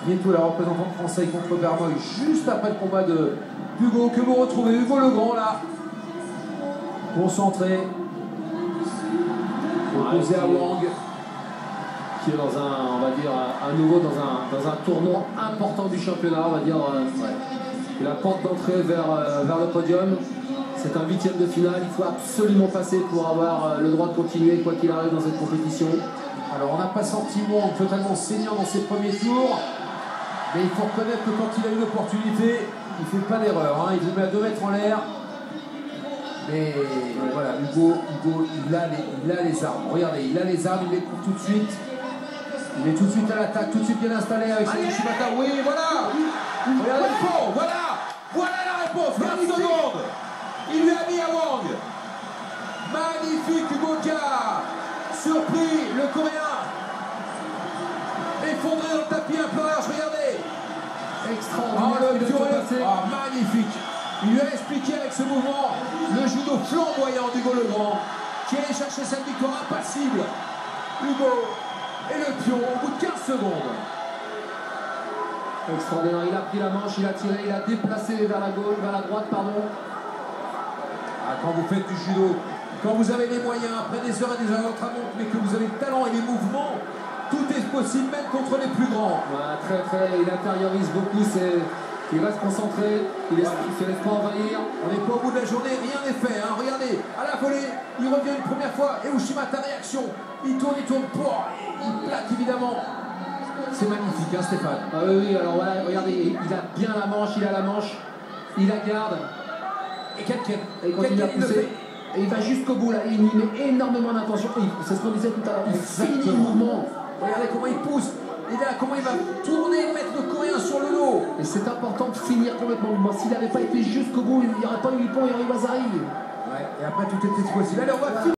Bientôt la représentante française contre Bermoy, juste après le combat de Hugo, que vous retrouvez. Hugo Legrand là, concentré, opposé à Wang. Qui est dans un, on va dire, à nouveau dans un tournoi important du championnat, on va dire. La porte d'entrée vers le podium. C'est un 8e de finale, il faut absolument passer pour avoir le droit de continuer quoi qu'il arrive dans cette compétition. Alors on n'a pas senti Wang totalement saignant dans ses premiers tours, mais il faut reconnaître que quand il a eu l'opportunité, il ne fait pas d'erreur, hein. Il vous met à 2 mètres en l'air. Mais voilà, Hugo il a les armes. Regardez, il a les armes, il les court tout de suite. Il est tout de suite à l'attaque, tout de suite bien installé avec son Shibata. Oui, voilà. Regardez le fond, voilà la réponse. 20 secondes. Il lui a mis à Wang. Magnifique Hugo qui a surpris le Coréen. Effondré dans le tapis, un peu large, regardez. Extraordinaire. Magnifique. Il lui a expliqué avec ce mouvement le judo flamboyant d'Hugo Legrand, qui allait chercher cette victoire impassible. Hugo et le pion au bout de 15 secondes. Extraordinaire, il a pris la manche, il a tiré, il a déplacé vers la gauche, vers la droite, pardon. Quand vous faites du judo, quand vous avez les moyens, après des heures et des heures d'entraînement, mais que vous avez le talent et les mouvements, tout est possible, même contre les plus grands. Voilà, il intériorise beaucoup, il reste concentré, il ne se laisse pas envahir. On n'est pas au bout de la journée, rien n'est fait, hein. Regardez, à la volée, il revient une première fois, et Ushimata, réaction, il tourne, il plaque évidemment. C'est magnifique, hein, Stéphane. Ah oui, alors voilà, regardez, il a bien la manche, il la garde. Et quelqu'un, il continue à pousser. Et il va jusqu'au bout là, il y met énormément d'attention. C'est ce qu'on disait tout à l'heure, il finit le mouvement. Regardez comment il pousse. Et là, comment il va tourner, mettre le Coréen sur le dos. Et c'est important de finir complètement le mouvement. S'il n'avait pas été jusqu'au bout, il n'y aurait pas eu Ippon, il y aurait eu Wazari. Ouais, et après tout était possible. Allez, on va finir.